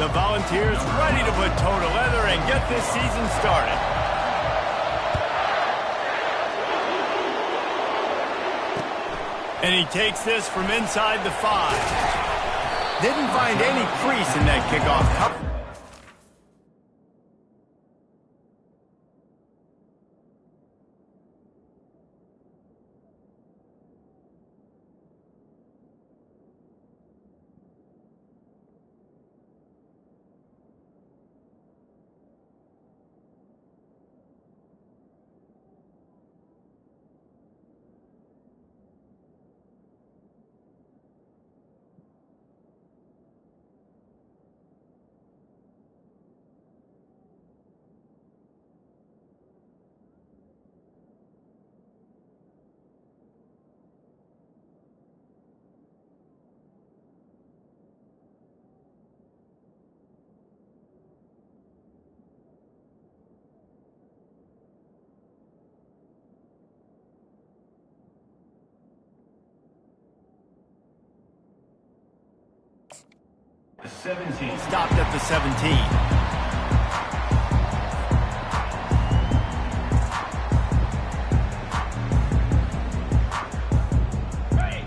The Volunteers ready to put toe to leather and get this season started. And he takes this from inside the 5. Didn't find any crease in that kickoff cover. The 17. Stopped at the 17.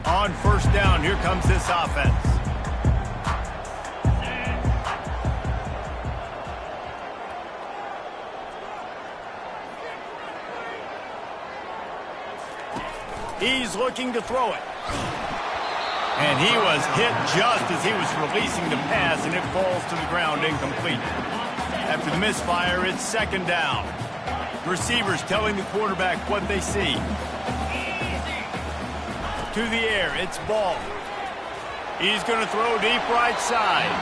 On first down, here comes this offense. He's looking to throw it. And he was hit just as he was releasing the pass, and it falls to the ground incomplete. After the misfire, it's second down. Receivers telling the quarterback what they see. To the air, it's Ball. He's going to throw deep right side.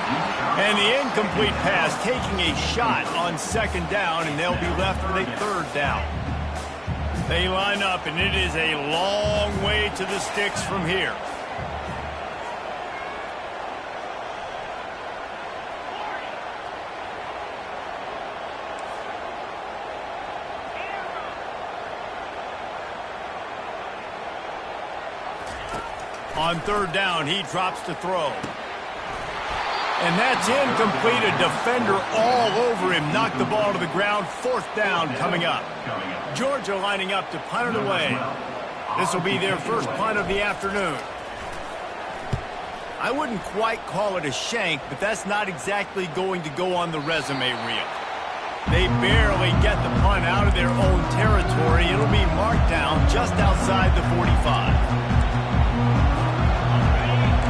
And the incomplete pass taking a shot on second down, and they'll be left with a third down. They line up, and it is a long way to the sticks from here. On third down, he drops to throw. And that's incomplete. A defender all over him. Knocked the ball to the ground. Fourth down coming up. Georgia lining up to punt it away. This will be their first punt of the afternoon. I wouldn't quite call it a shank, but that's not exactly going to go on the resume reel. They barely get the punt out of their own territory. It'll be marked down just outside the 45.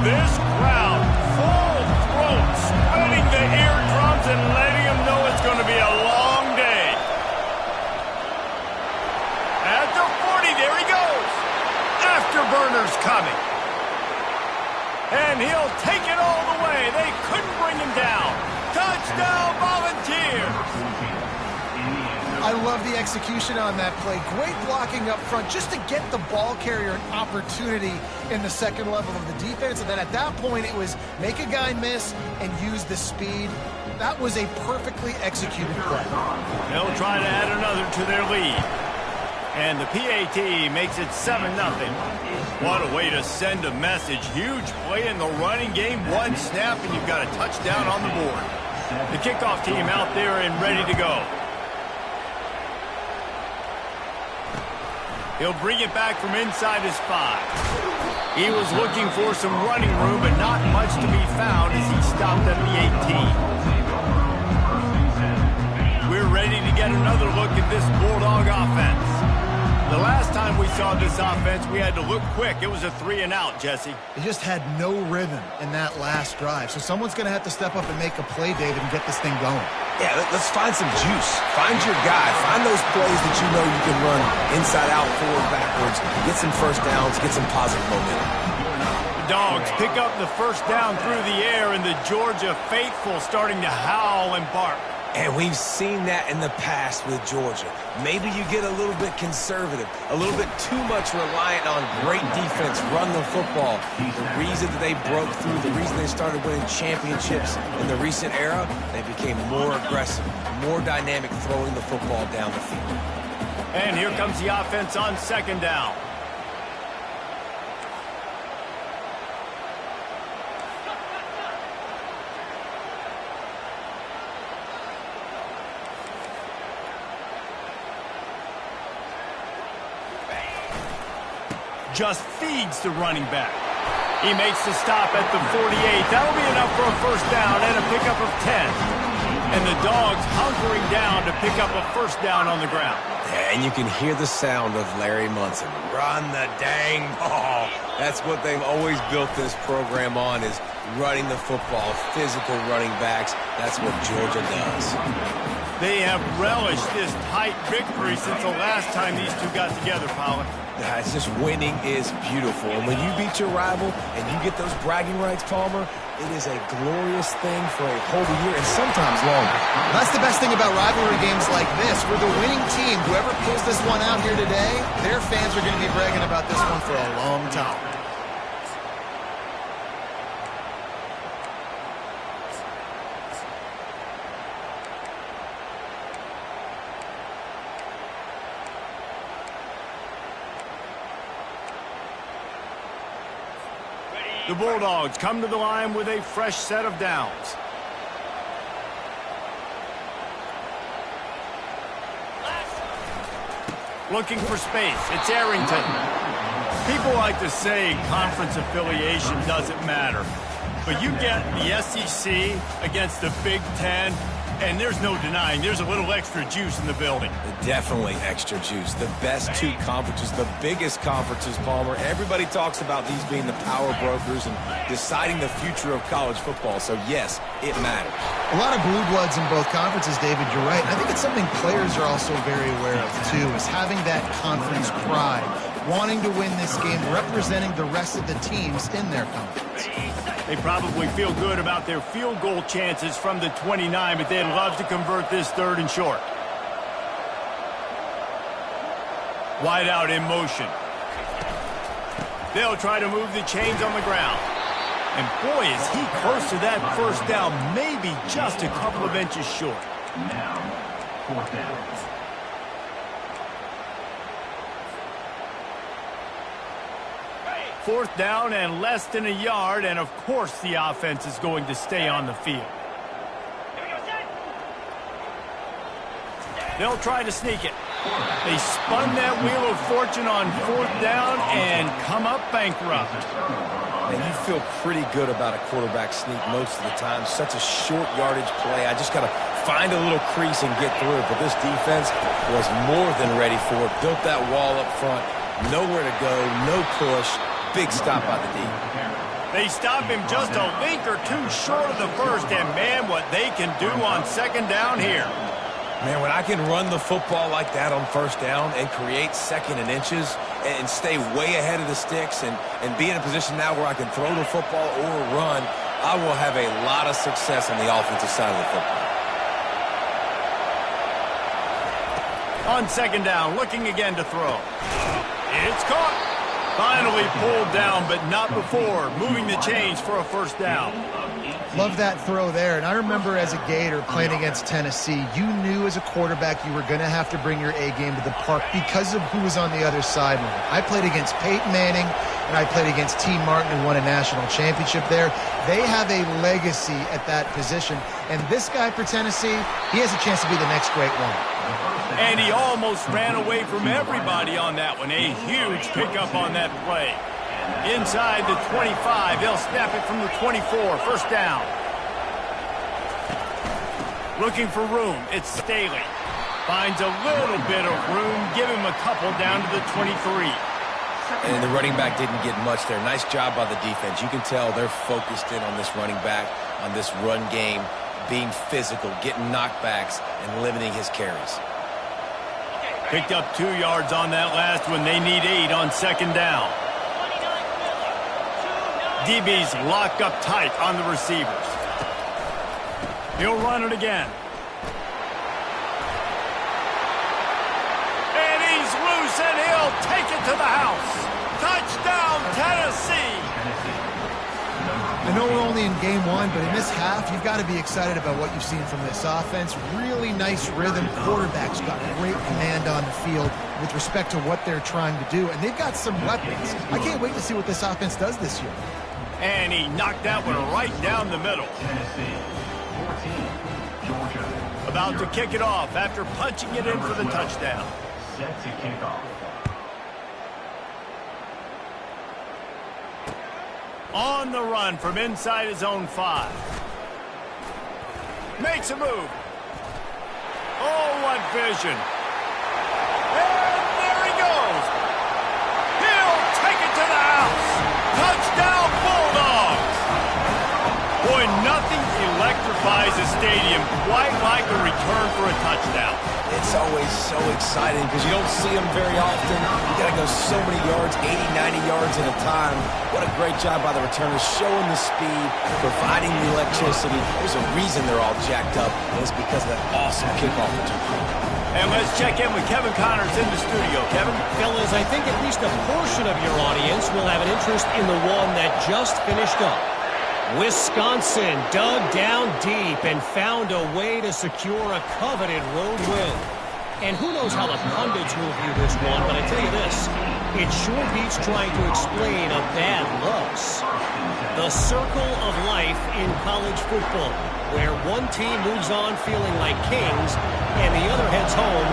This crowd, full throat, spreading the eardrums and letting them know it's going to be a long day. At the 40, there he goes. Afterburner's coming. And he'll take it all the way. They couldn't bring him down. Touchdown, Volunteers. I love the execution on that play. Great blocking up front just to get the ball carrier an opportunity in the second level of the defense. And then at that point, it was make a guy miss and use the speed. That was a perfectly executed play. They'll try to add another to their lead. And the PAT makes it 7-0. What a way to send a message. Huge play in the running game. One snap and you've got a touchdown on the board. The kickoff team out there and ready to go. He'll bring it back from inside his 5. He was looking for some running room, but not much to be found as he stopped at the 18. We're ready to get another look at this Bulldog offense. The last time we saw this offense, we had to look quick. It was a 3-and-out, Jesse. They just had no rhythm in that last drive. So someone's going to have to step up and make a play, David, and get this thing going. Yeah, let's find some juice. Find your guy. Find those plays that you know you can run inside out, forward, backwards. Get some first downs. Get some positive momentum. The Dogs pick up the first down through the air, and the Georgia faithful starting to howl and bark. And we've seen that in the past with Georgia. Maybe you get a little bit conservative, a little bit too much reliant on great defense, run the football. The reason that they broke through, the reason they started winning championships in the recent era, they became more aggressive, more dynamic throwing the football down the field. And here comes the offense on second down. just feeds the running back. He makes the stop at the 48. That'll be enough for a first down and a pickup of 10. And the Dogs hunkering down to pick up a first down on the ground. And you can hear the sound of Larry Munson. Run the dang ball. That's what they've always built this program on, is running the football, physical running backs. That's what Georgia does. They have relished this tight victory since the last time these two got together, Pollard. It's just winning is beautiful. And when you beat your rival and you get those bragging rights, Palmer, it is a glorious thing for a whole year and sometimes longer. That's the best thing about rivalry games like this. For the winning team, whoever pulls this one out here today, their fans are going to be bragging about this one for a long time. The Bulldogs come to the line with a fresh set of downs. Looking for space. It's Arrington. People like to say conference affiliation doesn't matter. But you get the SEC against the Big Ten, and there's no denying there's a little extra juice in the building. Definitely extra juice. The best two conferences, the biggest conferences, Palmer. Everybody talks about these being the power brokers and deciding the future of college football. So, yes, it matters. A lot of blue bloods in both conferences, David. You're right. I think it's something players are also very aware of, too, is having that conference pride, wanting to win this game, representing the rest of the teams in their conference. They probably feel good about their field goal chances from the 29, but they'd love to convert this third and short. Wide out in motion. They'll try to move the chains on the ground. And boy, is he close to that first down, maybe just a couple of inches short. Now, fourth down. Fourth down and less than a yard, and of course the offense is going to stay on the field. They'll try to sneak it. They spun that wheel of fortune on fourth down and come up bankrupt. And you feel pretty good about a quarterback sneak most of the time. Such a short yardage play. I just got to find a little crease and get through it. But this defense was more than ready for it. Built that wall up front. Nowhere to go. No push. Big stop by the D. They stop him just a link or two short of the first, and man, what they can do on second down here. Man, when I can run the football like that on first down and create second and inches and stay way ahead of the sticks and be in a position now where I can throw the football or run, I will have a lot of success on the offensive side of the football. On second down, looking again to throw. It's caught. Finally pulled down, but not before moving the chains for a first down. Love that throw there. And I remember as a Gator playing against Tennessee, you knew as a quarterback you were going to have to bring your A game to the park because of who was on the other sideline. I played against Peyton Manning, and I played against T. Martin, who won a national championship there. They have a legacy at that position. And this guy for Tennessee, he has a chance to be the next great one. And he almost ran away from everybody on that one. A huge pickup on that play. Inside the 25, they'll snap it from the 24. First down. Looking for room. It's Staley. Finds a little bit of room. Give him a couple down to the 23. And the running back didn't get much there. Nice job by the defense. You can tell they're focused in on this running back, on this run game, being physical, getting knockbacks, and limiting his carries. Picked up 2 yards on that last one. They need 8 on second down. DB's locked up tight on the receivers. He'll run it again. And he's loose, and he'll take it to the house. Touchdown, Tennessee. I know we're only in game one, but in this half, you've got to be excited about what you've seen from this offense. Really nice rhythm. Quarterback's got great command on the field with respect to what they're trying to do, and they've got some weapons. I can't wait to see what this offense does this year. And he knocked that one right down the middle. Tennessee, 14, Georgia. About to kick it off after punching it in for the touchdown. Set to kick off. On the run from inside his own 5. Makes a move. Oh, what vision. And there he goes. He'll take it to the house. Touchdown, Bulldogs. Boy, nothing electrifies a stadium quite like a return for a touchdown. It's always so exciting because you don't see them very often. You got to go so many yards, 80, 90 yards at a time. What a great job by the returners, showing the speed, providing the electricity. There's a reason they're all jacked up, and it's because of that awesome kickoff return. And let's check in with Kevin Connors in the studio. Kevin? Fellas, I think at least a portion of your audience will have an interest in the one that just finished up. Wisconsin dug down deep and found a way to secure a coveted road win. And who knows how the pundits will view this one, but I tell you this, it sure beats trying to explain a bad loss. The circle of life in college football, where one team moves on feeling like kings and the other heads home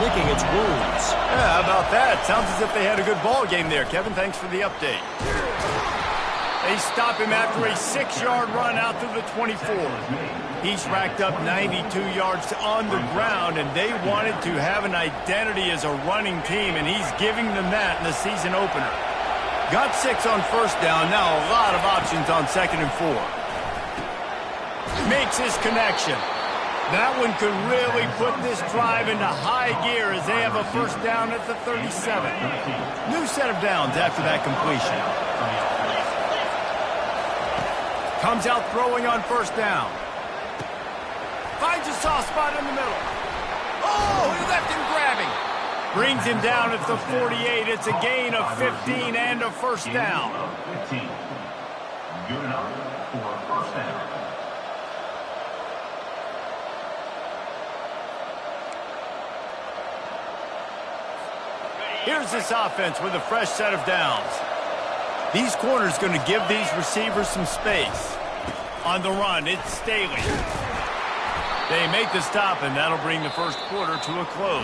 licking its wounds. Yeah, how about that? Sounds as if they had a good ball game there. Kevin, thanks for the update. They stop him after a 6-yard run out to the 24. He's racked up 92 yards on the ground, and they wanted to have an identity as a running team, and he's giving them that in the season opener. Got 6 on first down, now a lot of options on 2nd and 4. Makes his connection. That one could really put this drive into high gear as they have a first down at the 37. New set of downs after that completion. Comes out throwing on first down. Finds a soft spot in the middle. Oh, he left him grabbing. Brings him down at the 48. It's a gain of 15 and a first down. 15. Good enough for a first down. Here's this offense with a fresh set of downs. These corners going to give these receivers some space. On the run, it's Staley. They make the stop, and that'll bring the first quarter to a close.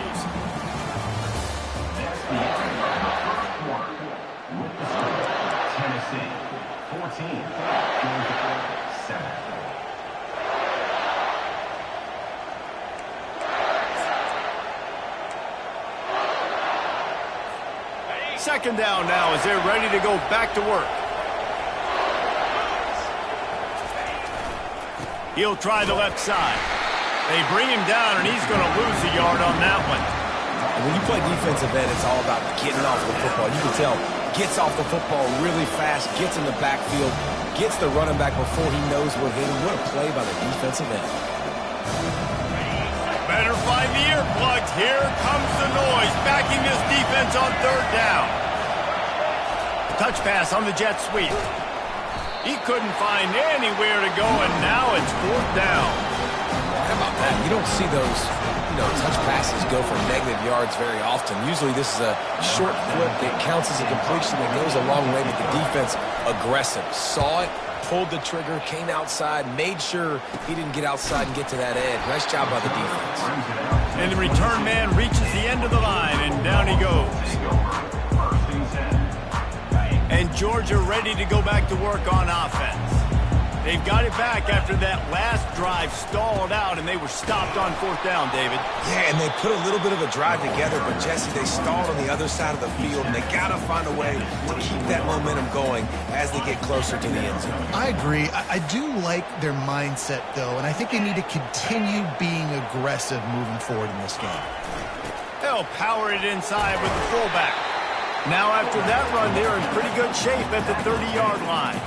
That's the end of the first quarter. With the score, Tennessee 14, Georgia 7. Second down now as they're ready to go back to work. He'll try the left side. They bring him down, and he's going to lose a yard on that one. When you play defensive end, it's all about getting off the football. You can tell, gets off the football really fast, gets in the backfield, gets the running back before he knows what hit him. What a play by the defensive end. Better find the earplugs. Here comes the noise, backing this defense on third down. Touch pass on the jet sweep. He couldn't find anywhere to go, and now it's fourth down. How about that? You don't see those, touch passes go for negative yards very often. Usually this is a short flip that counts as a completion that goes a long way, but the defense aggressive. Saw it, pulled the trigger, came outside, made sure he didn't get outside and get to that edge. Nice job by the defense. And the return man reaches the end of the line, and down he goes. And Georgia ready to go back to work on offense. They've got it back after that last drive stalled out, and they were stopped on fourth down, David. Yeah, and they put a little bit of a drive together, but Jesse, they stalled on the other side of the field, and they got to find a way to keep that momentum going as they get closer to the end zone. I agree. I do like their mindset, though, and I think they need to continue being aggressive moving forward in this game. They'll power it inside with the fullback. Now after that run, they're in pretty good shape at the 30-yard line.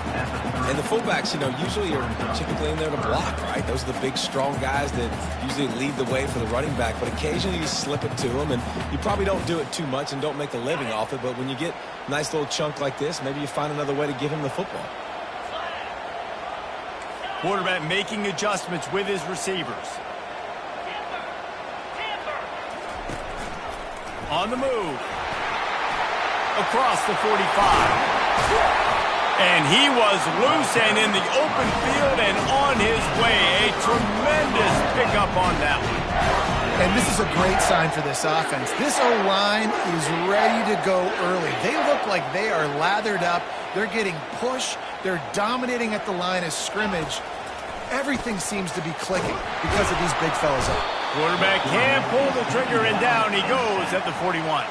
And the fullbacks, usually are typically in there to block, right? Those are the big, strong guys that usually lead the way for the running back, but occasionally you slip it to them, and you probably don't do it too much and don't make a living off it, but when you get a nice little chunk like this, maybe you find another way to give him the football. Quarterback making adjustments with his receivers. On the move. Across the 45. And he was loose and in the open field and on his way. A tremendous pickup on that one. And this is a great sign for this offense. This O-line is ready to go early. They look like they are lathered up. They're getting pushed. They're dominating at the line of scrimmage. Everything seems to be clicking because of these big fellas up. Quarterback can't pull the trigger, and down he goes at the 41.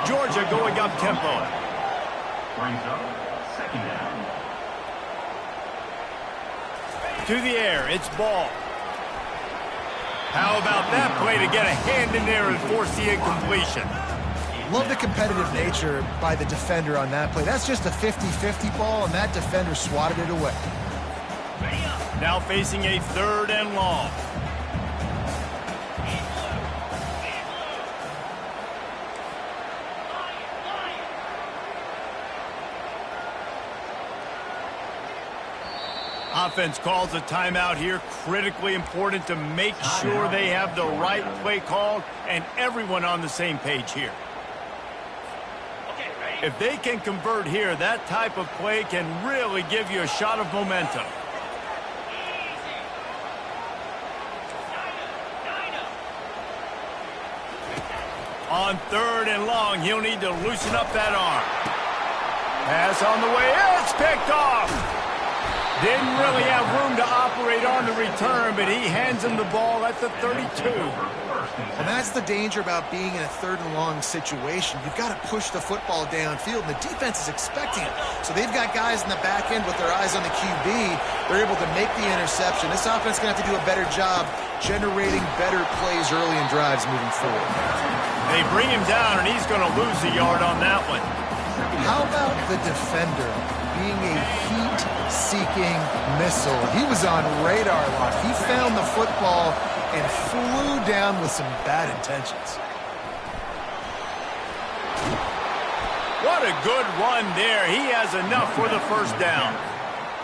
Georgia going up tempo. Brings up second down. To the air, it's Ball. How about that play to get a hand in there and force the incompletion? Love the competitive nature by the defender on that play. That's just a 50-50 ball, and that defender swatted it away. Now facing a 3rd and long. Offense calls a timeout here. Critically important to make sure they have the right play called and everyone on the same page here. If they can convert here, that type of play can really give you a shot of momentum. On 3rd and long, he'll need to loosen up that arm. Pass on the way. It's picked off. Didn't really have room to operate on the return, but he hands him the ball at the 32. And that's the danger about being in a 3rd and long situation. You've got to push the football downfield, and the defense is expecting it. So they've got guys in the back end with their eyes on the QB. They're able to make the interception. This offense is going to have to do a better job generating better plays early in drives moving forward. They bring him down, and he's going to lose a yard on that one. How about the defender being a heat-seeking missile? He was on radar lock. He found the football and flew down with some bad intentions. What a good run there. He has enough for the 1st down.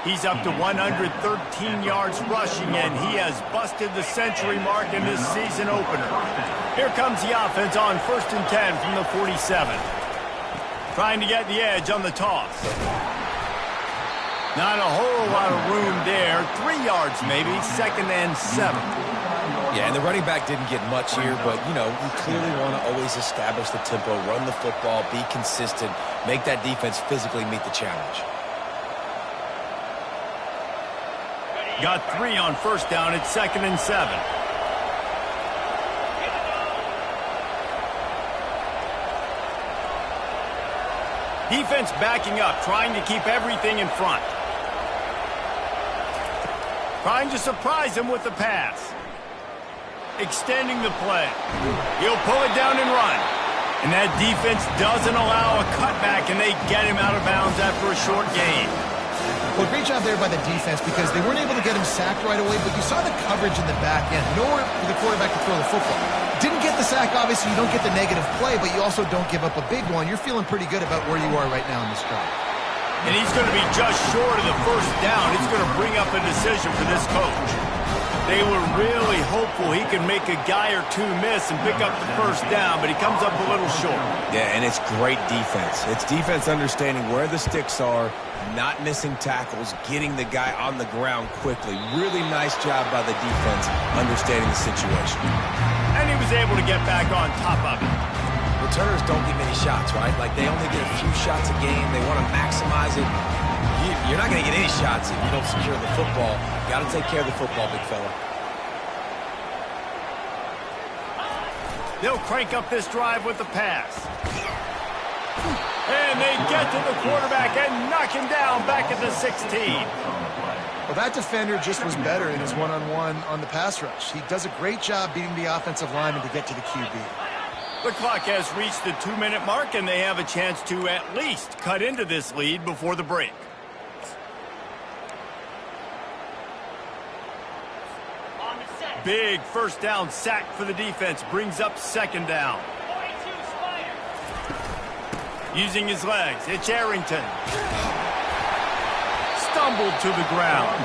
He's up to 113 yards rushing, and he has busted the century mark in this season opener. Here comes the offense on 1st and 10 from the 47. Trying to get the edge on the toss. Not a whole lot of room there. 3 yards maybe, 2nd and 7. Yeah, and the running back didn't get much here, but, you know, you clearly want to always establish the tempo, run the football, be consistent, make that defense physically meet the challenge. Got 3 on 1st down. It's 2nd and 7. Defense backing up, trying to keep everything in front. Trying to surprise him with the pass. Extending the play. He'll pull it down and run. And that defense doesn't allow a cutback, and they get him out of bounds after a short gain. Well, great job there by the defense because they weren't able to get him sacked right away, but you saw the coverage in the back end. Nowhere for the quarterback to throw the football. Didn't get the sack, obviously. You don't get the negative play, but you also don't give up a big one. You're feeling pretty good about where you are right now in this drive. And he's going to be just short of the 1st down. It's going to bring up a decision for this coach. They were really hopeful he could make a guy or two miss and pick up the 1st down, but he comes up a little short. Yeah, and it's great defense. It's defense understanding where the sticks are, not missing tackles, getting the guy on the ground quickly. Really nice job by the defense understanding the situation. And he was able to get back on top of it. Returners don't get many shots, right? Like, they only get a few shots a game. They want to maximize it. You're not going to get any shots if you don't secure the football. You got to take care of the football, big fella. They'll crank up this drive with the pass. And they get to the quarterback and knock him down back at the 16. Well, that defender just was better in his one-on-one on the pass rush. He does a great job beating the offensive lineman to get to the QB. The clock has reached the 2-minute mark, and they have a chance to at least cut into this lead before the break. Big 1st down sack for the defense. Brings up 2nd down. Using his legs, it's Arrington. Stumbled to the ground.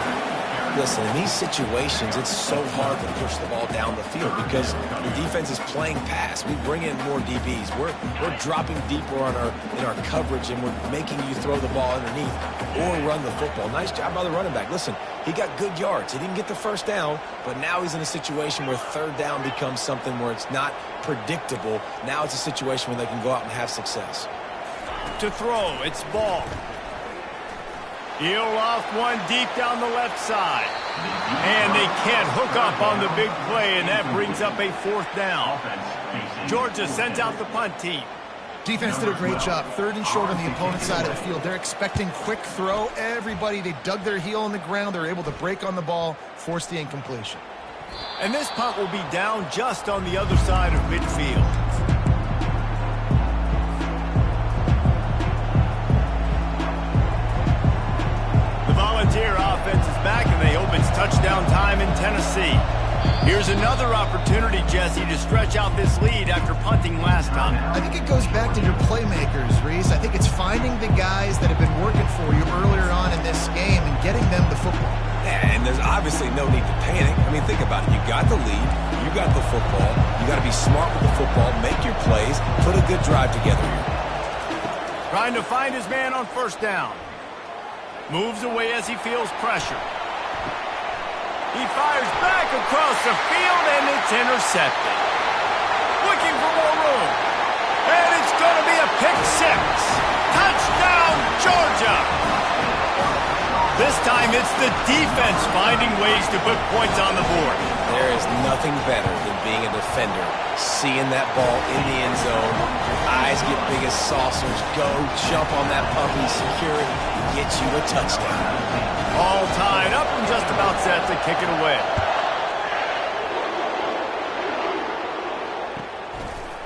Listen, in these situations, it's so hard to push the ball down the field because the defense is playing pass. We bring in more DBs. We're dropping deeper in our coverage, and we're making you throw the ball underneath or run the football. Nice job by the running back. Listen, he got good yards. He didn't get the first down, but now he's in a situation where third down becomes something where it's not predictable. Now it's a situation where they can go out and have success. To throw, it's Ball. He'll loft one deep down the left side. And they can't hook up on the big play, and that brings up a fourth down. Georgia sends out the punt team. Defense did a great job. 3rd and short on the opponent's side of the field. They're expecting quick throw. Everybody, they dug their heel in the ground. They're able to break on the ball, force the incompletion. And this punt will be down just on the other side of midfield. Volunteer offense is back, and they hope it's touchdown time in Tennessee. Here's another opportunity, Jesse, to stretch out this lead after punting last time. I think it goes back to your playmakers, Reese. I think it's finding the guys that have been working for you earlier on in this game and getting them the football. Yeah, and there's obviously no need to panic. I mean, think about it. You got the lead. You got the football. You got to be smart with the football, make your plays, put a good drive together here. Trying to find his man on first down. Moves away as he feels pressure. He fires back across the field, and it's intercepted. Looking for more room. And it's going to be a pick six. Touchdown, Georgia! This time it's the defense finding ways to put points on the board. There is nothing better than being a defender. Seeing that ball in the end zone, your eyes get big as saucers. Go, jump on that puppy, secure it, get you a touchdown. All tied up and just about set to kick it away.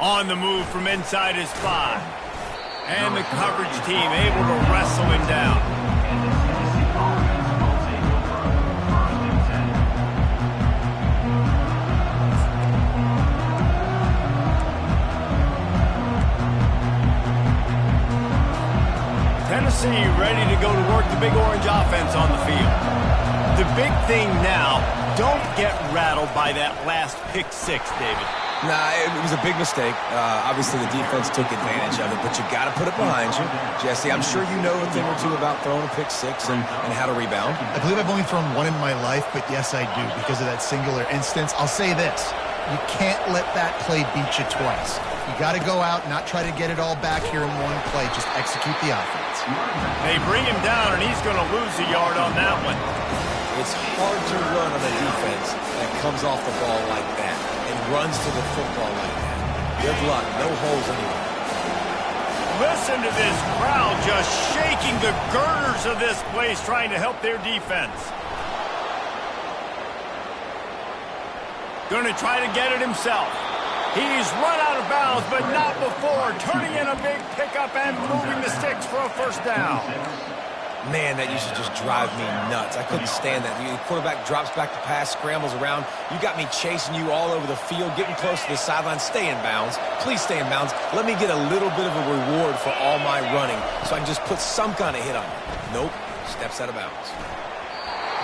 On the move from inside his 5. And the coverage team able to wrestle him down. Tennessee ready to go to work the Big Orange offense on the field. The big thing now, don't get rattled by that last pick six, David. Nah, it was a big mistake. Obviously, the defense took advantage of it, but you got to put it behind you. Jesse, I'm sure you know a thing or two about throwing a pick six and how to rebound. I believe I've only thrown one in my life, but yes, I do because of that singular instance. I'll say this. You can't let that play beat you twice. You got to go out, not try to get it all back here in one play. Just execute the offense. They bring him down, and he's going to lose a yard on that one. It's hard to run on a defense that comes off the ball like that and runs to the football like that. Good luck. No holes anywhere. Listen to this crowd just shaking the girders of this place trying to help their defense. Going to try to get it himself. He's run out of bounds, but not before turning in a big pickup and moving the sticks for a first down. Man, that used to just drive me nuts. I couldn't stand that. The quarterback drops back to pass, scrambles around. You got me chasing you all over the field, getting close to the sideline. Stay in bounds. Please stay in bounds. Let me get a little bit of a reward for all my running so I can just put some kind of hit on you. Nope. Steps out of bounds.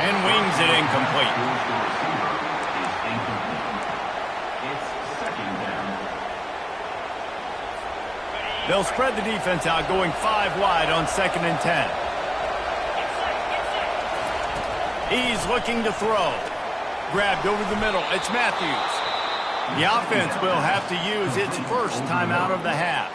And wings it incomplete. They'll spread the defense out, going 5 wide on 2nd and 10. He's looking to throw. Grabbed over the middle. It's Matthews. The offense will have to use its first timeout of the half.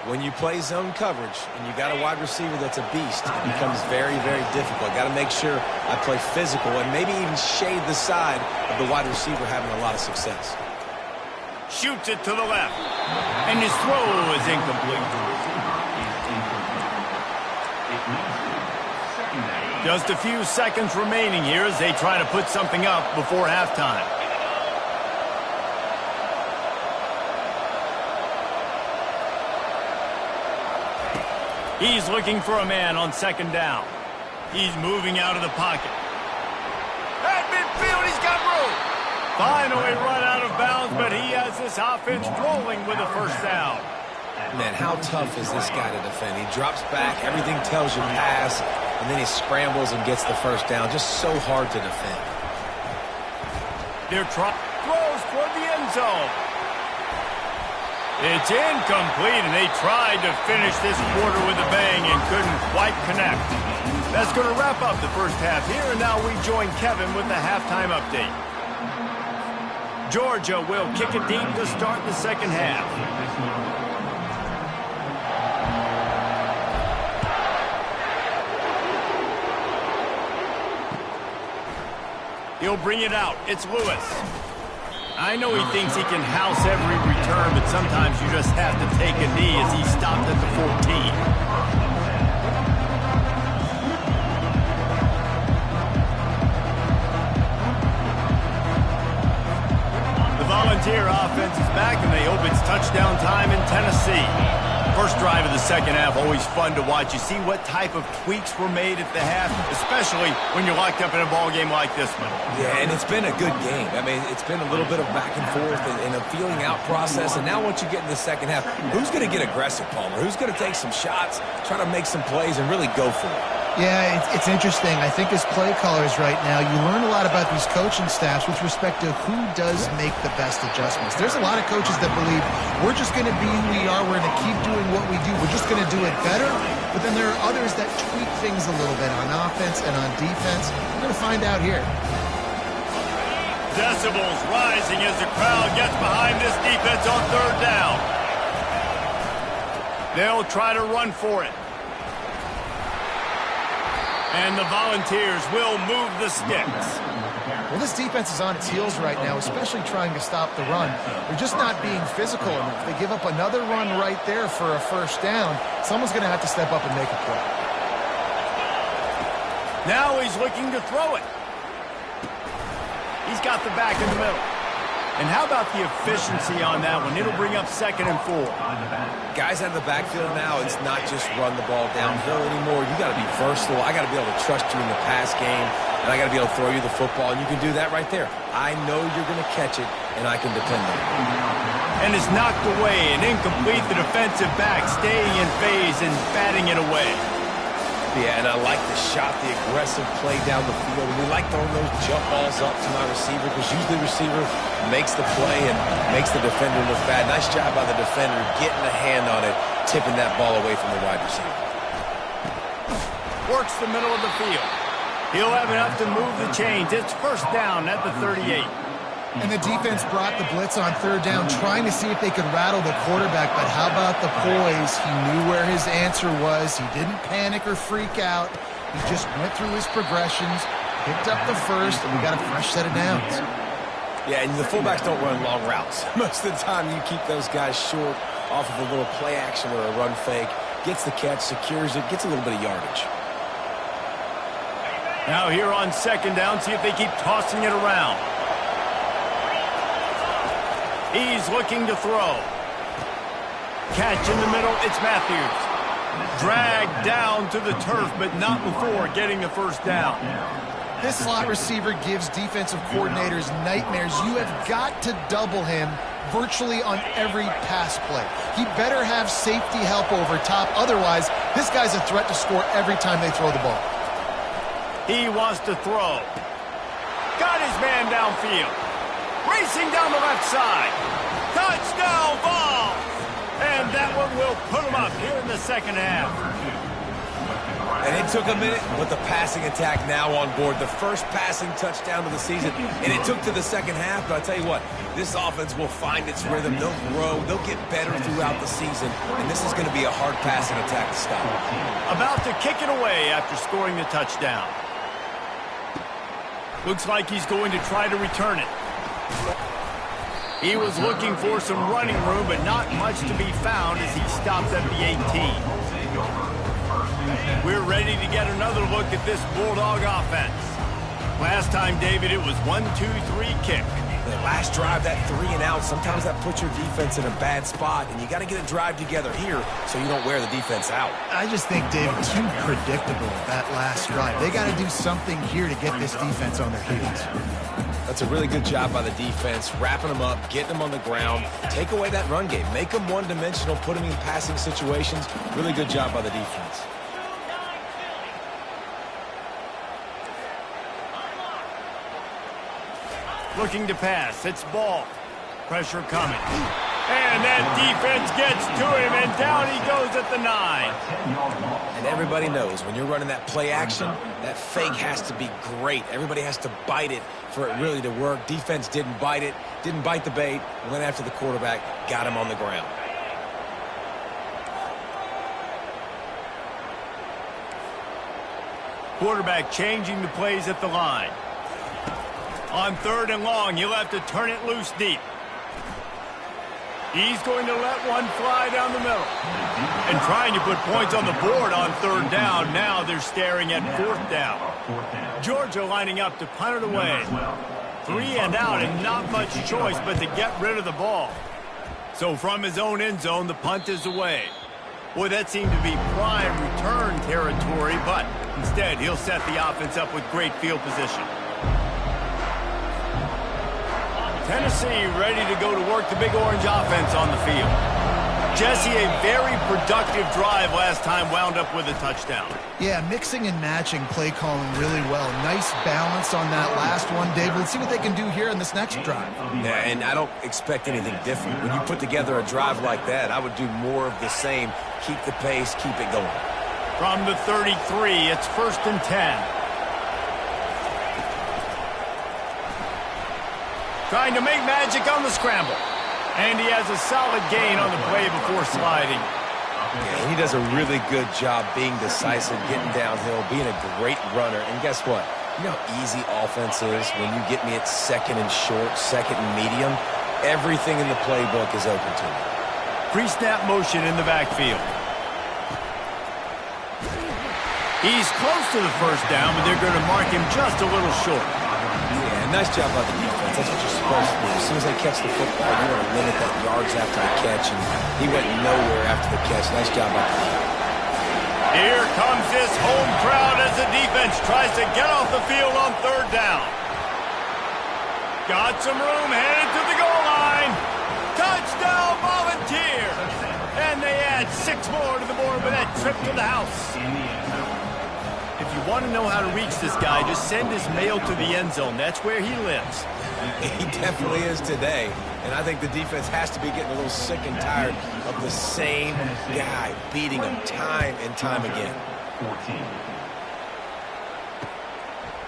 When you play zone coverage and you got a wide receiver that's a beast, it becomes very, very difficult. Got to make sure I play physical and maybe even shade the side of the wide receiver having a lot of success. Shoots it to the left. And his throw is incomplete. Just a few seconds remaining here as they try to put something up before halftime. He's looking for a man on 2nd down. He's moving out of the pocket. At midfield, he's got room. Finally run out of bounds, but he has this offense rolling with a first down. Man, how tough is this guy to defend? He drops back, everything tells you pass, and then he scrambles and gets the first down. Just so hard to defend. They're throws toward the end zone. It's incomplete, and they tried to finish this quarter with a bang and couldn't quite connect. That's going to wrap up the first half here, and now we join Kevin with the halftime update. Georgia will kick it deep to start the second half. He'll bring it out. It's Lewis. I know he thinks he can house every return, but sometimes you just have to take a knee as he stopped at the 14. The Volunteer offense is back, and they hope it's touchdown time in Tennessee. First drive of the second half, always fun to watch. You see what type of tweaks were made at the half, especially when you're locked up in a ball game like this one. Yeah, and it's been a good game. I mean, it's been a little bit of back and forth and a feeling out process. And now once you get in the second half, who's going to get aggressive, Palmer? Who's going to take some shots, try to make some plays, and really go for it? Yeah, it's interesting. I think as play callers right now, you learn a lot about these coaching staffs with respect to who does make the best adjustments. There's a lot of coaches that believe we're just going to be who we are. We're going to keep doing what we do. We're just going to do it better. But then there are others that tweak things a little bit on offense and on defense. We're going to find out here. Decibels rising as the crowd gets behind this defense on third down. They'll try to run for it. And the Volunteers will move the sticks. Well, this defense is on its heels right now, especially trying to stop the run. They're just not being physical enough. They give up another run right there for a first down. Someone's going to have to step up and make a play. Now he's looking to throw it. He's got the back in the middle. And how about the efficiency on that one? It'll bring up 2nd and 4. Guys out of the backfield now, it's not just run the ball downhill anymore. You got to be versatile. I got to be able to trust you in the pass game, and I got to be able to throw you the football, and you can do that right there. I know you're going to catch it, and I can depend on it. And it's knocked away and incomplete. The defensive back staying in phase and batting it away. Yeah, and I like the shot, the aggressive play down the field. We like throwing those jump balls up to my receiver because usually the receiver makes the play and makes the defender look bad. Nice job by the defender getting a hand on it, tipping that ball away from the wide receiver. Works the middle of the field. He'll have enough to move the chains. It's first down at the 38. And the defense brought the blitz on third down, trying to see if they could rattle the quarterback. But how about the poise? He knew where his answer was. He didn't panic or freak out. He just went through his progressions, picked up the first, and we got a fresh set of downs. Yeah, and the fullbacks don't run long routes. Most of the time, you keep those guys short off of a little play action or a run fake. Gets the catch, secures it, gets a little bit of yardage. Now here on second down, see if they keep tossing it around. He's looking to throw. Catch in the middle, it's Matthews. Dragged down to the turf, but not before getting the first down. This slot receiver gives defensive coordinators nightmares. You have got to double him virtually on every pass play. He better have safety help over top. Otherwise, this guy's a threat to score every time they throw the ball. He wants to throw. Got his man downfield. Racing down the left side. Touchdown ball. And that one will put him up here in the second half. And it took a minute, but the passing attack now on board. The first passing touchdown of the season. And it took to the second half, but I'll tell you what, this offense will find its rhythm. They'll grow. They'll get better throughout the season. And this is going to be a hard passing attack to stop. About to kick it away after scoring the touchdown. Looks like he's going to try to return it. He was looking for some running room, but not much to be found as he stopped at the 18. We're ready to get another look at this Bulldog offense. Last time, David, it was 1-2-3 kick. The last drive, that 3 and out, sometimes that puts your defense in a bad spot, and you got to get a drive together here so you don't wear the defense out. I just think, David, too predictable that last drive. They got to do something here to get this defense on their heels. That's a really good job by the defense, wrapping them up, getting them on the ground, take away that run game, make them one-dimensional, put them in passing situations. Really good job by the defense. Looking to pass. It's ball. Pressure coming. And that defense gets to him, and down he goes at the 9. And everybody knows when you're running that play action, that fake has to be great. Everybody has to bite it for it really to work. Defense didn't bite it, didn't bite the bait, went after the quarterback, got him on the ground. Quarterback changing the plays at the line. On 3rd and long, he'll have to turn it loose deep. He's going to let one fly down the middle. And trying to put points on the board on 3rd down. Now they're staring at 4th down. Georgia lining up to punt it away. 3 and out, and not much choice but to get rid of the ball. So from his own end zone, the punt is away. Boy, that seemed to be prime return territory, but instead he'll set the offense up with great field position. Tennessee ready to go to work the Big Orange offense on the field. Jesse, a very productive drive last time, wound up with a touchdown. Yeah, mixing and matching play calling really well. Nice balance on that last one, David. Let's see what they can do here in this next drive. Yeah, and I don't expect anything different. When you put together a drive like that, I would do more of the same. Keep the pace, keep it going. From the 33, it's 1st and 10. Trying to make magic on the scramble. And he has a solid gain on the play before sliding. Yeah, he does a really good job being decisive, getting downhill, being a great runner. And guess what? You know how easy offense is when you get me at 2nd and short, 2nd and medium? Everything in the playbook is open to me. Pre-snap motion in the backfield. He's close to the 1st down, but they're going to mark him just a little short. Yeah, nice job by the defense. That's what you're supposed to do. As soon as they catch the football, you want to limit that yards after the catch, and he went nowhere after the catch. Nice job by the defense. Here comes this home crowd as the defense tries to get off the field on 3rd down. Got some room, headed to the goal line. Touchdown, Volunteer! And they add 6 more to the board with that trip to the house. If you want to know how to reach this guy, just send his mail to the end zone. That's where he lives. He definitely is today. And I think the defense has to be getting a little sick and tired of the same guy beating him time and time again.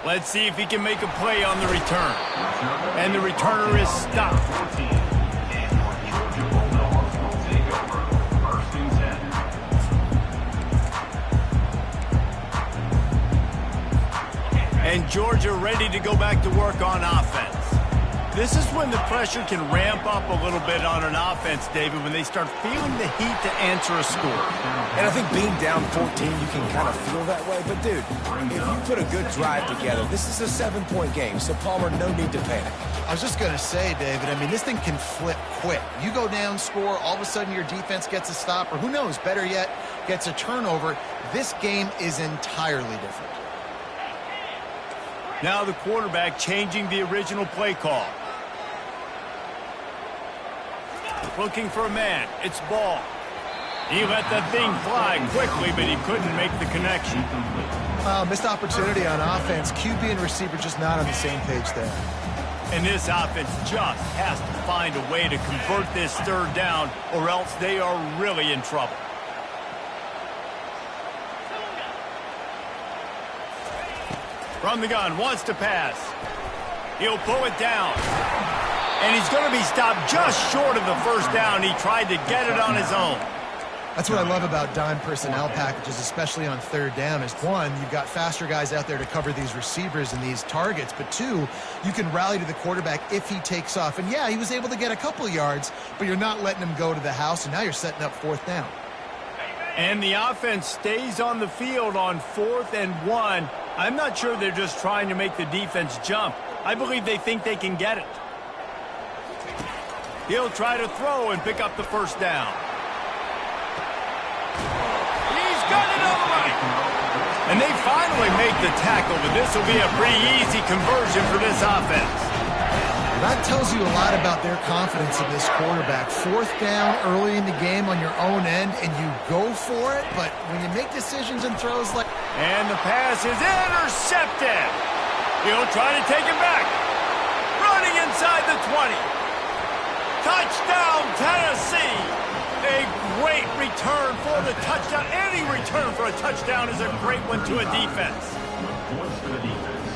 Let's see if he can make a play on the return. And the returner is stopped. And Georgia ready to go back to work on offense. This is when the pressure can ramp up a little bit on an offense, David, when they start feeling the heat to answer a score. And I think being down 14, you can kind of feel that way. But, dude, if you put a good drive together, this is a 7-point game, so, Palmer, no need to panic. I was just going to say, David, I mean, this thing can flip quick. You go down, score, all of a sudden your defense gets a stop, or who knows, better yet, gets a turnover. This game is entirely different. Now the quarterback changing the original play call. Looking for a man. It's ball. He let that thing fly quickly, but he couldn't make the connection. Missed opportunity on offense. QB and receiver just not on the same page there. And this offense just has to find a way to convert this 3rd down, or else they are really in trouble. From the gun, wants to pass. He'll pull it down. And he's going to be stopped just short of the 1st down. He tried to get it on his own. That's what I love about dime personnel packages, especially on 3rd down, is 1, you've got faster guys out there to cover these receivers and these targets, but 2, you can rally to the quarterback if he takes off. And yeah, he was able to get a couple yards, but you're not letting him go to the house, and now you're setting up 4th down. And the offense stays on the field on 4th and 1. I'm not sure they're just trying to make the defense jump. I believe they think they can get it. He'll try to throw and pick up the 1st down. He's got it all right. And they finally make the tackle, but this will be a pretty easy conversion for this offense. That tells you a lot about their confidence in this quarterback. Fourth down early in the game on your own end, and you go for it, but when you make decisions and throws like... And the pass is intercepted. He'll try to take him back. Running inside the 20. Touchdown, Tennessee. A great return for the touchdown. Any return for a touchdown is a great one to a defense.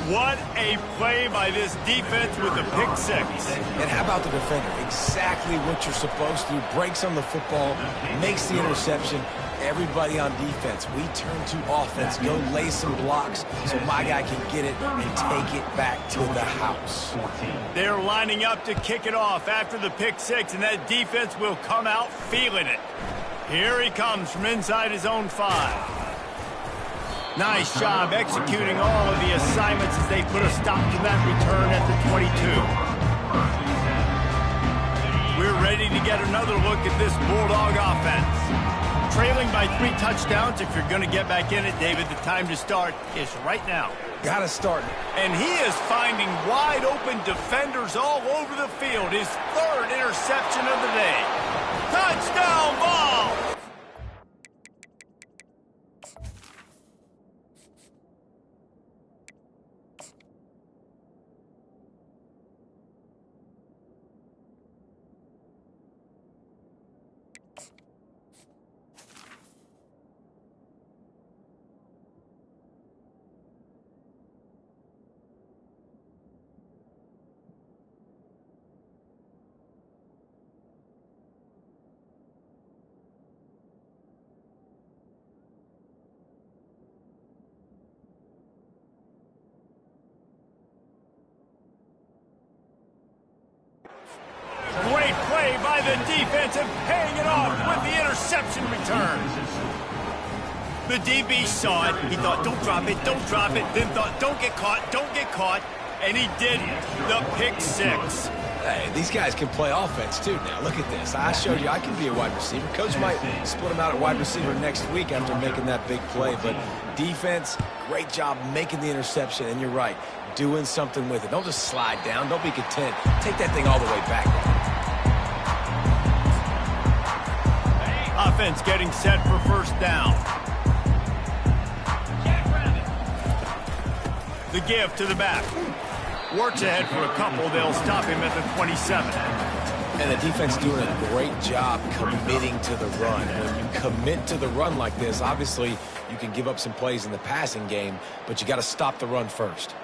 What a play by this defense with the pick six. And how about the defender? Exactly what you're supposed to do. Breaks on the football, makes the interception. Everybody on defense, we turn to offense. Go lay some blocks so my guy can get it and take it back to the house. They're lining up to kick it off after the pick six, and that defense will come out feeling it. Here he comes from inside his own 5. Nice job executing all of the assignments as they put a stop to that return at the 22. We're ready to get another look at this Bulldog offense. Trailing by 3 touchdowns. If you're going to get back in it, David, the time to start is right now. Got to start. And he is finding wide open defenders all over the field. His 3rd interception of the day. Touchdown ball! Great play by the defense and paying it off with the interception return. The DB saw it. He thought, don't drop it, then thought, don't get caught, and he did the pick six. Hey, these guys can play offense, too. Now, look at this. I showed you I can be a wide receiver. Coach might split him out at wide receiver next week after making that big play. But defense, great job making the interception. And you're right, doing something with it. Don't just slide down. Don't be content. Take that thing all the way back. Offense getting set for first down. The give to the back. Works ahead for a couple. They'll stop him at the 27. And the defense doing a great job committing to the run. When you commit to the run like this, obviously you can give up some plays in the passing game, but you got to stop the run first.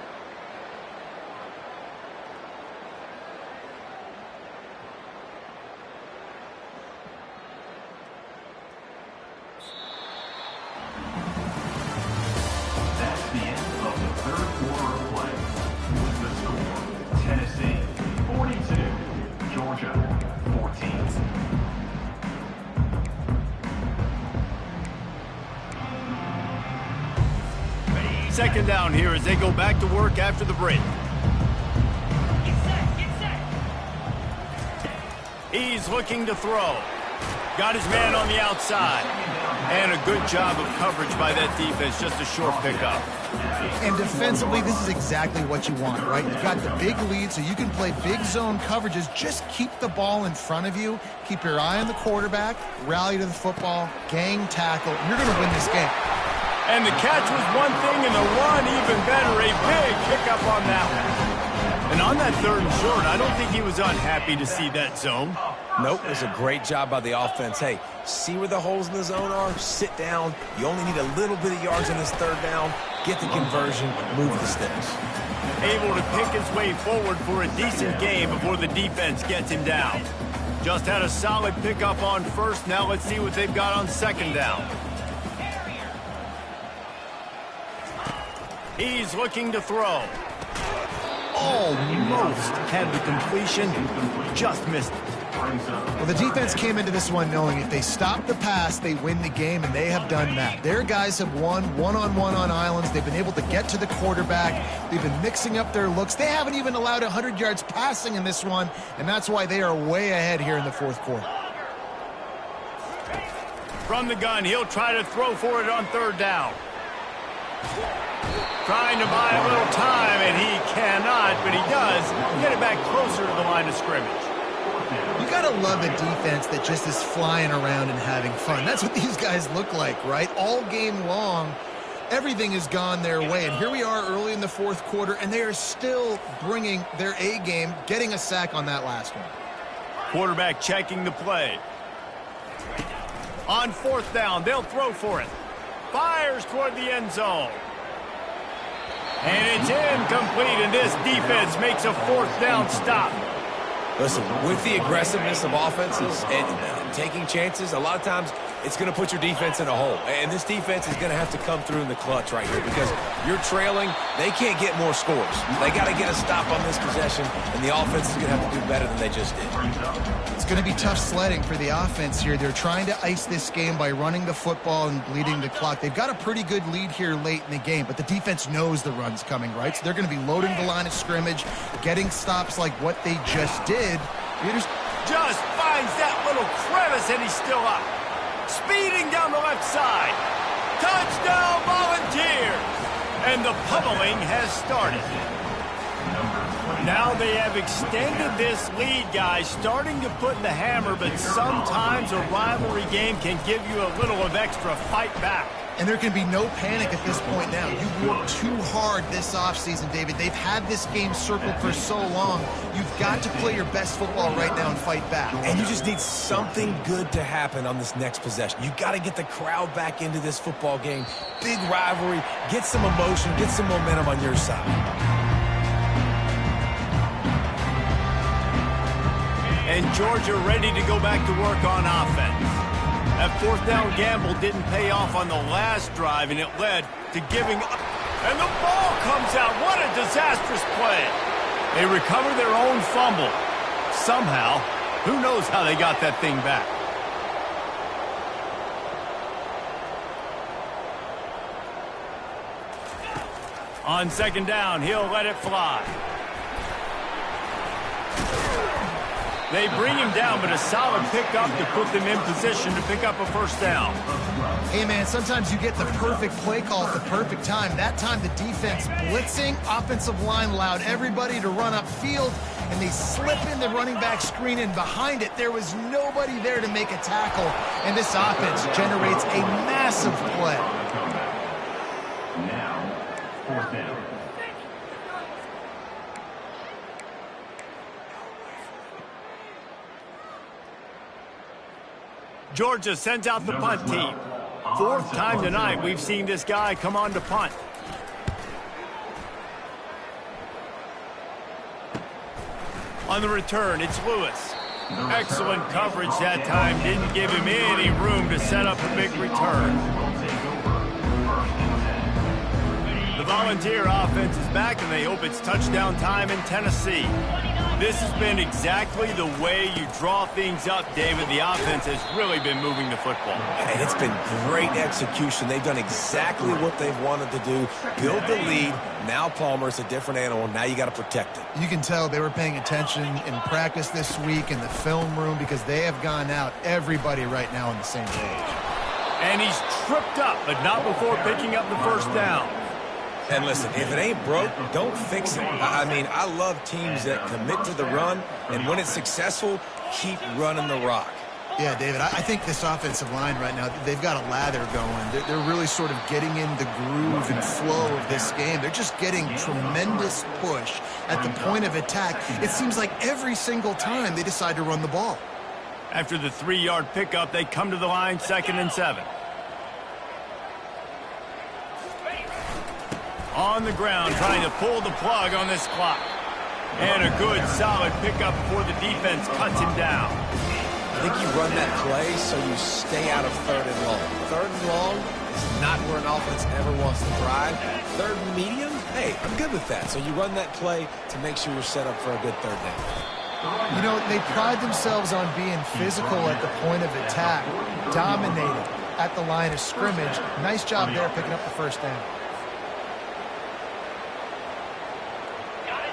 That's the end of the 3rd quarter of play. With the score, Tennessee 42, Georgia 14. Second down here as they go back to work after the break. He's looking to throw. Got his man on the outside. And a good job of coverage by that defense. Just a short pickup. And defensively, this is exactly what you want, right? You've got the big lead, so you can play big zone coverages. Just keep the ball in front of you. Keep your eye on the quarterback. Rally to the football. Gang tackle. You're going to win this game. And the catch was one thing, and the run even better. A big pickup on that one. And on that 3rd and short, I don't think he was unhappy to see that zone. Nope, it was a great job by the offense. Hey, see where the holes in the zone are? Sit down. You only need a little bit of yards on this 3rd down. Get the conversion, move the sticks. Able to pick his way forward for a decent game before the defense gets him down. Just had a solid pickup on first. Now let's see what they've got on 2nd down. He's looking to throw. Almost had the completion. Just missed it. Well, the defense came into this one knowing if they stop the pass, they win the game, and they have done that. Their guys have won one-on-one on islands. They've been able to get to the quarterback. They've been mixing up their looks. They haven't even allowed 100 yards passing in this one, and that's why they are way ahead here in the 4th quarter. From the gun, he'll try to throw for it on 3rd down. Trying to buy a little time, and he cannot, but he does get it back closer to the line of scrimmage. You got to love a defense that just is flying around and having fun. That's what these guys look like, right? All game long, everything has gone their way. And here we are early in the fourth quarter, and they are still bringing their A game, getting a sack on that last one. Quarterback checking the play. On fourth down, they'll throw for it. Fires toward the end zone. And it's incomplete, and this defense makes a fourth down stop. Listen, with the aggressiveness of offenses and taking chances, a lot of times it's going to put your defense in a hole. And this defense is going to have to come through in the clutch right here because you're trailing. They can't get more scores. They got to get a stop on this possession, and the offense is going to have to do better than they just did. It's going to be tough sledding for the offense here. They're trying to ice this game by running the football and bleeding the clock. They've got a pretty good lead here late in the game, but the defense knows the run's coming, right? So they're going to be loading the line of scrimmage, getting stops like what they just did. Just finds that little crevice, and he's still up. Speeding down the left side. Touchdown Volunteers! And the pummeling has started. Now they have extended this lead, guys, starting to put in the hammer, but sometimes a rivalry game can give you a little of extra fight back. And there can be no panic at this point now. You've worked too hard this offseason, David. They've had this game circled for so long. You've got to play your best football right now and fight back. And you just need something good to happen on this next possession. You got to get the crowd back into this football game. Big rivalry. Get some emotion. Get some momentum on your side. And Georgia ready to go back to work on offense. That fourth down gamble didn't pay off on the last drive, and it led to giving up. And the ball comes out. What a disastrous play. They recover their own fumble. Somehow, who knows how they got that thing back. On second down, he'll let it fly. They bring him down, but a solid pickup to put them in position to pick up a first down. Hey, man, sometimes you get the perfect play call at the perfect time. That time the defense blitzing, offensive line allowed everybody to run upfield, and they slip in the running back screen, and behind it there was nobody there to make a tackle, and this offense generates a massive play. Now, fourth down. Georgia sends out the punt team. Fourth time tonight we've seen this guy come on to punt. On the return, it's Lewis. Excellent coverage that time. Didn't give him any room to set up a big return. The Volunteer offense is back, and they hope it's touchdown time in Tennessee. This has been exactly the way you draw things up, David. The offense has really been moving the football. And it's been great execution. They've done exactly what they've wanted to do. Build the lead. Now Palmer's a different animal. Now you got to protect it. You can tell they were paying attention in practice this week in the film room because they have gone out, everybody right now on the same page. And he's tripped up, but not before picking up the first down. And listen, if it ain't broke, don't fix it. I mean, I love teams that commit to the run, and when it's successful, keep running the rock. Yeah, David, I think this offensive line right now, they've got a lather going. They're really sort of getting in the groove and flow of this game. They're just getting tremendous push at the point of attack. It seems like every single time they decide to run the ball. After the 3-yard pickup, they come to the line, 2nd and 7. On the ground, trying to pull the plug on this clock. And a good, solid pickup before the defense cuts him down. I think you run that play so you stay out of 3rd and long. 3rd and long is not where an offense ever wants to drive. 3rd and medium, hey, I'm good with that. So you run that play to make sure you're set up for a good 3rd down. You know, they pride themselves on being physical at the point of attack, dominating at the line of scrimmage. Nice job there picking up the first down.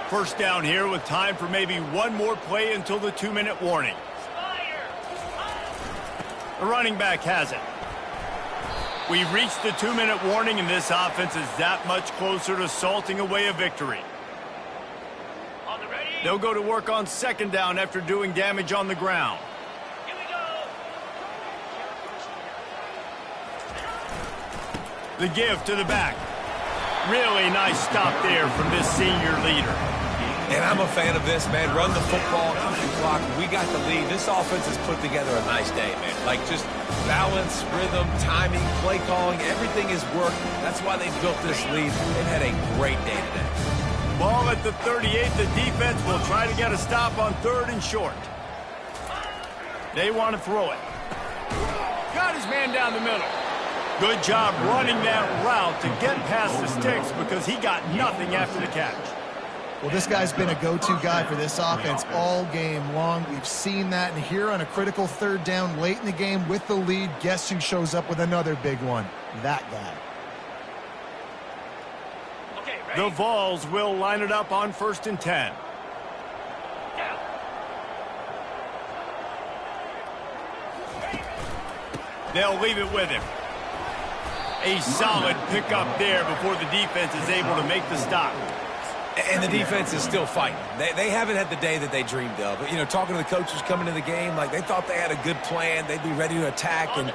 First down here with time for maybe one more play until the 2-minute warning. The running back has it. We've reached the 2-minute warning, and this offense is that much closer to salting away a victory. They'll go to work on second down after doing damage on the ground. Here we go. The give to the back. Really nice stop there from this senior leader. And I'm a fan of this, man. Run the football, keep the clock. We got the lead. This offense has put together a nice day, man. Like, just balance, rhythm, timing, play calling, everything has worked. That's why they built this lead. They've had a great day today. Ball at the 38. The defense will try to get a stop on 3rd and short. They want to throw it. Got his man down the middle. Good job running that route to get past the sticks because he got nothing after the catch. Well, this guy's been a go-to guy for this offense all game long. We've seen that, and here on a critical 3rd down late in the game with the lead, guess who shows up with another big one? That guy. Okay, ready? The Vols will line it up on 1st and 10. Down. They'll leave it with him. A solid pickup there before the defense is able to make the stop. And the defense is still fighting. They haven't had the day that they dreamed of. But, you know, talking to the coaches coming into the game, like they thought they had a good plan. They'd be ready to attack and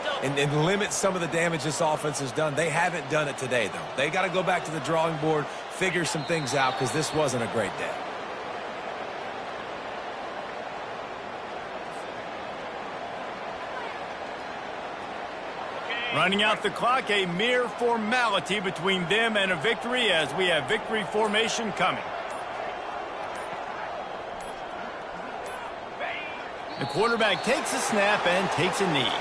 limit some of the damage this offense has done. They haven't done it today, though. They got to go back to the drawing board, figure some things out, because this wasn't a great day. Running out the clock, a mere formality between them and a victory as we have victory formation coming. The quarterback takes a snap and takes a knee.